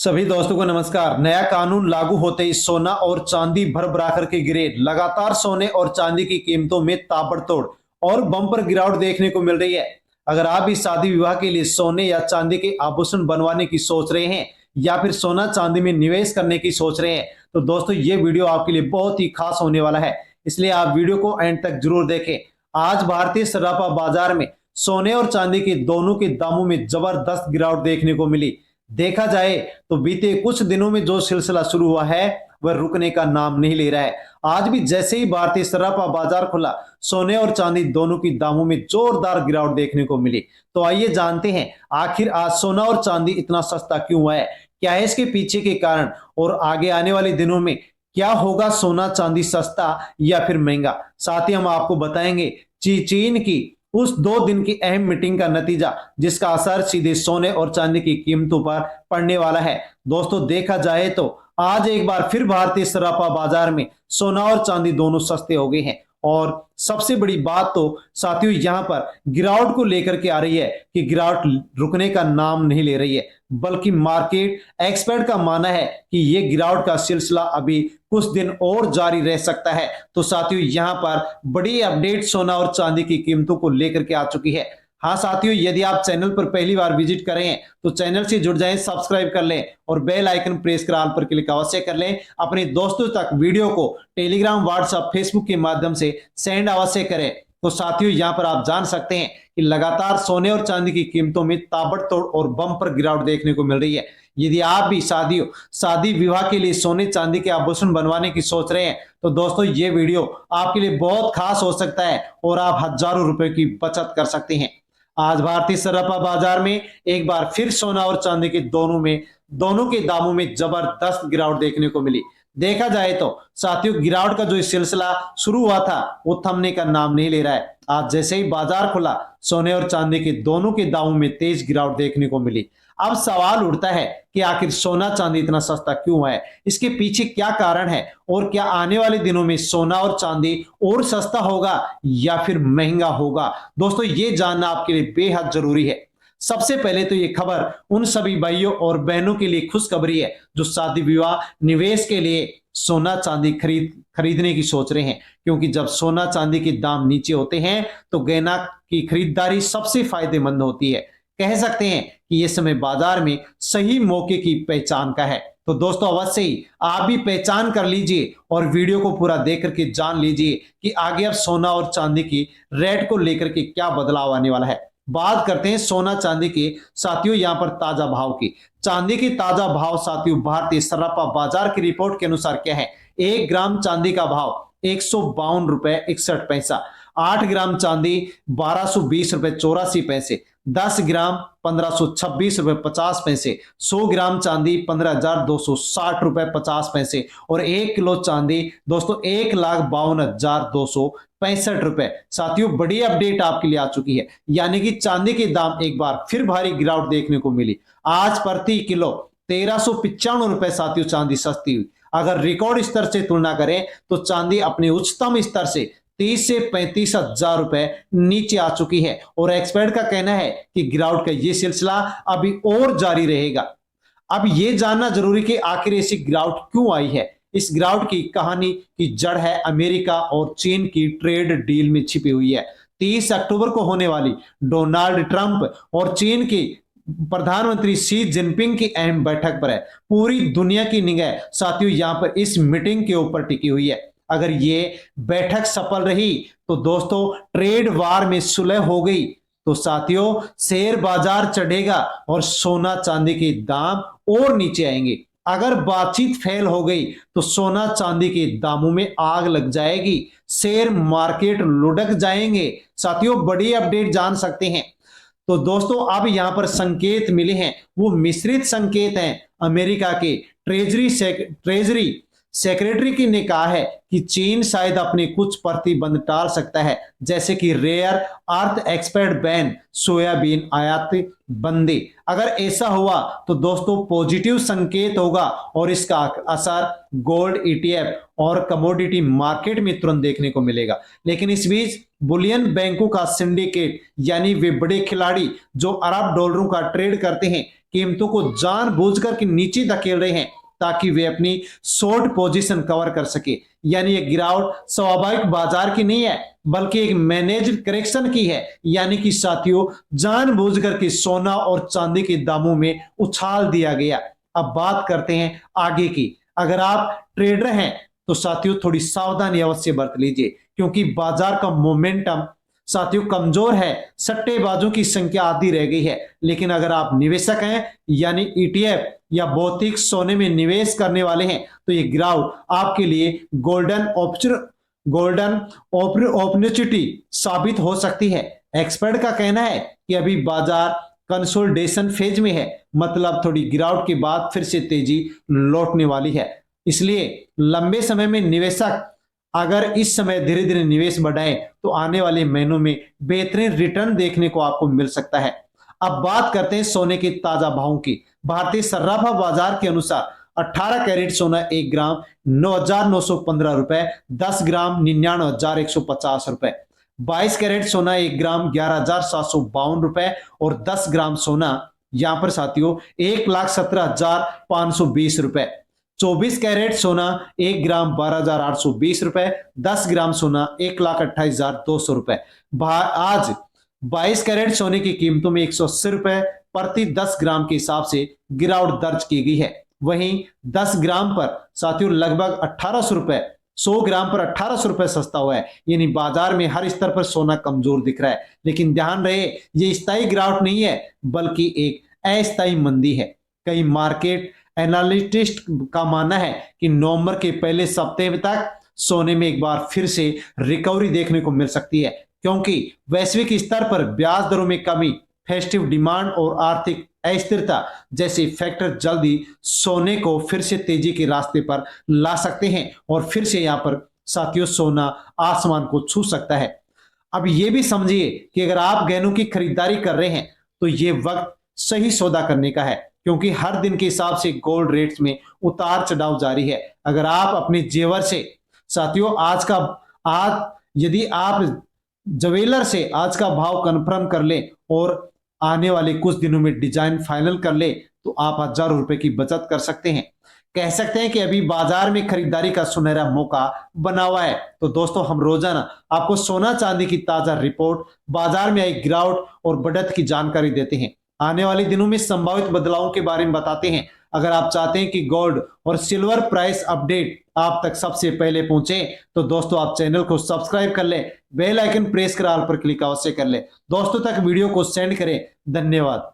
सभी दोस्तों को नमस्कार। नया कानून लागू होते ही सोना और चांदी भर कर के गिरे। लगातार सोने और चांदी की कीमतों में ताबड़तोड़ और बम्पर गिरावट देखने को मिल रही है। अगर आप भी शादी विवाह के लिए सोने या चांदी के आभूषण बनवाने की सोच रहे हैं या फिर सोना चांदी में निवेश करने की सोच रहे हैं तो दोस्तों ये वीडियो आपके लिए बहुत ही खास होने वाला है, इसलिए आप वीडियो को एंड तक जरूर देखें। आज भारतीय सराफा बाजार में सोने और चांदी के दोनों के दामों में जबरदस्त गिरावट देखने को मिली। देखा जाए तो बीते कुछ दिनों में जो सिलसिला शुरू हुआ है वह रुकने का नाम नहीं ले रहा है। आज भी जैसे ही भारतीय सराफा बाजार खुला, सोने और चांदी दोनों की दामों में जोरदार गिरावट देखने को मिली। तो आइए जानते हैं आखिर आज सोना और चांदी इतना सस्ता क्यों हुआ है, क्या है इसके पीछे के कारण और आगे आने वाले दिनों में क्या होगा, सोना चांदी सस्ता या फिर महंगा। साथ ही हम आपको बताएंगे चीन की उस 2 दिन की अहम मीटिंग का नतीजा जिसका असर सीधे सोने और चांदी की कीमतों पर पड़ने वाला है। दोस्तों देखा जाए तो आज एक बार फिर भारतीय सराफा बाजार में सोना और चांदी दोनों सस्ते हो गए हैं और सबसे बड़ी बात तो साथियों यहां पर गिरावट को लेकर के आ रही है कि गिरावट रुकने का नाम नहीं ले रही है, बल्कि मार्केट एक्सपर्ट का मानना है कि यह गिरावट का सिलसिला अभी कुछ दिन और जारी रह सकता है। तो साथियों यहां पर बड़ी अपडेट सोना और चांदी की कीमतों को लेकर के आ चुकी है। हाँ साथियों, यदि आप चैनल पर पहली बार विजिट कर रहे हैं तो चैनल से जुड़ जाएं, सब्सक्राइब कर लें और बेल आइकन प्रेस कर ऑल पर क्लिक अवश्य कर लें। अपने दोस्तों तक वीडियो को टेलीग्राम, व्हाट्सएप, फेसबुक के माध्यम से सेंड अवश्य करें। तो साथियों यहां पर आप जान सकते हैं कि लगातार सोने और चांदी की कीमतों में ताबड़तोड़ और बम्पर गिरावट देखने को मिल रही है। यदि आप भी शादी विवाह के लिए सोने चांदी के आभूषण बनवाने की सोच रहे हैं तो दोस्तों ये वीडियो आपके लिए बहुत खास हो सकता है और आप हजारों रुपए की बचत कर सकते हैं। आज भारतीय सराफा बाजार में एक बार फिर सोना और चांदी के दोनों के दामों में जबरदस्त गिरावट देखने को मिली। देखा जाए तो साथियों गिरावट का जो सिलसिला शुरू हुआ था वो थमने का नाम नहीं ले रहा है। आज जैसे ही बाजार खुला, सोने और चांदी के दोनों के दामों में तेज गिरावट देखने को मिली। अब सवाल उठता है कि आखिर सोना चांदी इतना सस्ता क्यों है, इसके पीछे क्या कारण है और क्या आने वाले दिनों में सोना और चांदी और सस्ता होगा या फिर महंगा होगा। दोस्तों ये जानना आपके लिए बेहद जरूरी है। सबसे पहले तो ये खबर उन सभी भाइयों और बहनों के लिए खुशखबरी है जो शादी विवाह निवेश के लिए सोना चांदी खरीदने की सोच रहे हैं, क्योंकि जब सोना चांदी के दाम नीचे होते हैं तो गहना की खरीदारी सबसे फायदेमंद होती है। कह सकते हैं कि यह समय बाजार में सही मौके की पहचान का है। तो दोस्तों अवश्य ही आप भी पहचान कर लीजिए और वीडियो को पूरा देख करके जान लीजिए कि आगे अब सोना और चांदी की रेट को लेकर के क्या बदलाव आने वाला है। बात करते हैं सोना चांदी के साथियों यहां पर ताजा भाव की। चांदी की ताजा भाव साथियों भारतीय सराफा बाजार की रिपोर्ट के अनुसार क्या है। 1 ग्राम चांदी का भाव 152 रुपए 61 पैसा, 8 ग्राम चांदी 1220 रुपए 84 पैसे, 10 ग्राम 1526 रुपए 50 पैसे, 100 ग्राम चांदी 15,260 रुपए 50 पैसे और 1 किलो चांदी दोस्तों 1,52,265 रुपए। साथियों बड़ी अपडेट आपके लिए आ चुकी है, यानी कि चांदी के दाम एक बार फिर भारी गिरावट देखने को मिली। आज प्रति किलो 1395 रुपए साथियों चांदी सस्ती हुई। अगर रिकॉर्ड स्तर से तुलना करें तो चांदी अपने उच्चतम स्तर से 30 से 35 हजार रुपए नीचे आ चुकी है और एक्सपर्ट का कहना है कि गिरावट का यह सिलसिला अभी और जारी रहेगा। अब यह जानना जरूरी कि आखिर ऐसी गिरावट क्यों आई है। इस गिरावट की कहानी की जड़ है अमेरिका और चीन की ट्रेड डील में छिपी हुई है। 30 अक्टूबर को होने वाली डोनाल्ड ट्रंप और चीन की प्रधानमंत्री शी जिनपिंग की अहम बैठक पर है। पूरी दुनिया की निगाह साथियों यहां पर इस मीटिंग के ऊपर टिकी हुई है। अगर ये बैठक सफल रही तो दोस्तों ट्रेड वार में सुलह हो गई तो साथियों शेयर बाजार चढ़ेगा और सोना चांदी के दाम और नीचे आएंगे। अगर बातचीत फेल हो गई तो सोना चांदी के दामों में आग लग जाएगी, शेयर मार्केट लुढ़क जाएंगे। साथियों बड़ी अपडेट जान सकते हैं। तो दोस्तों अब यहां पर संकेत मिले हैं, वो मिश्रित संकेत हैं। अमेरिका के ट्रेजरी सेक्रेटरी की ने कहा है कि चीन शायद अपने कुछ प्रतिबंध टाल सकता है, जैसे कि rare earth export ban, soybean आयात बंदी। अगर ऐसा हुआ तो दोस्तों पॉजिटिव संकेत होगा और इसका असर गोल्ड, ईटीएफ और कमोडिटी मार्केट में तुरंत देखने को मिलेगा। लेकिन इस बीच बुलियन बैंकों का सिंडिकेट, यानी वे बड़े खिलाड़ी जो अरब डॉलरों का ट्रेड करते हैं, कीमतों को जानबूझकर के नीचे धकेल रहे हैं ताकि वे अपनी शॉर्ट पोजीशन कवर कर सके। यानी ये गिरावट स्वाभाविक बाजार की नहीं है बल्कि एक मैनेज्ड करेक्शन की है। यानी कि साथियों जानबूझकर के सोना और चांदी के दामों में उछाल दिया गया। अब बात करते हैं आगे की। अगर आप ट्रेडर हैं तो साथियों थोड़ी सावधानी अवश्य बरत लीजिए क्योंकि बाजार का मोमेंटम साथियों कमजोर है, सट्टेबाजों की संख्या आधी रह गई है। लेकिन अगर आप निवेशक हैं यानी ईटीएफ या भौतिक सोने में निवेश करने वाले हैं तो ये गिरावट आपके लिए गोल्डन अपॉर्चुनिटी साबित हो सकती है। एक्सपर्ट का कहना है कि अभी बाजार कंसोलिडेशन फेज में है, मतलब थोड़ी गिरावट के बाद फिर से तेजी लौटने वाली है। इसलिए लंबे समय में निवेशक अगर इस समय धीरे धीरे निवेश बढ़ाएं तो आने वाले महीनों में बेहतरीन रिटर्न देखने को आपको मिल सकता है। अब बात करते हैं सोने के ताजा भावों की। भारतीय सर्राफा बाजार के अनुसार 18 कैरेट सोना 1 ग्राम 9,915 रुपए, 10 ग्राम 99,150 रुपए, 22 कैरेट सोना 1 ग्राम 11,752 रुपए और 10 ग्राम सोना यहां पर साथियों 1,17,520 रुपए, 24 कैरेट सोना 1 ग्राम 12,820 रुपए, 10 ग्राम सोना 1,28,200 रुपए। आज 22 कैरेट सोने की कीमतों में 180 रुपए प्रति 10 ग्राम के हिसाब से गिरावट दर्ज की गई है। वहीं 10 ग्राम पर साथियों लगभग 1800 रुपए, 100 ग्राम पर 1800 रुपए सस्ता हुआ है। यानी बाजार में हर स्तर पर सोना कमजोर दिख रहा है। लेकिन ध्यान रहे ये स्थायी गिरावट नहीं है बल्कि एक अस्थायी मंदी है। कई मार्केट एनालिस्ट का मानना है कि नवंबर के पहले सप्ताह तक सोने में एक बार फिर से रिकवरी देखने को मिल सकती है क्योंकि वैश्विक स्तर पर ब्याज दरों में कमी, फेस्टिव डिमांड और आर्थिक अस्थिरता जैसे फैक्टर जल्दी सोने को फिर से तेजी के रास्ते पर ला सकते हैं और फिर से यहां पर साथियों सोना आसमान को छू सकता है। अब यह भी समझिए कि अगर आप गहनों की खरीदारी कर रहे हैं तो यह वक्त सही सौदा करने का है क्योंकि हर दिन के हिसाब से गोल्ड रेट्स में उतार चढ़ाव जारी है। अगर आप अपने जेवर से साथियों यदि आप ज्वेलर से आज का भाव कंफर्म कर ले और आने वाले कुछ दिनों में डिजाइन फाइनल कर ले तो आप हजारों रुपए की बचत कर सकते हैं। कह सकते हैं कि अभी बाजार में खरीदारी का सुनहरा मौका बना हुआ है। तो दोस्तों हम रोजाना आपको सोना चांदी की ताजा रिपोर्ट, बाजार में आई गिरावट और बढ़त की जानकारी देते हैं। आने वाले दिनों में संभावित बदलावों के बारे में बताते हैं। अगर आप चाहते हैं कि गोल्ड और सिल्वर प्राइस अपडेट आप तक सबसे पहले पहुंचे तो दोस्तों आप चैनल को सब्सक्राइब कर लें, बेल आइकन प्रेस कर ऑल पर क्लिक अवश्य कर लें। दोस्तों तक वीडियो को सेंड करें। धन्यवाद।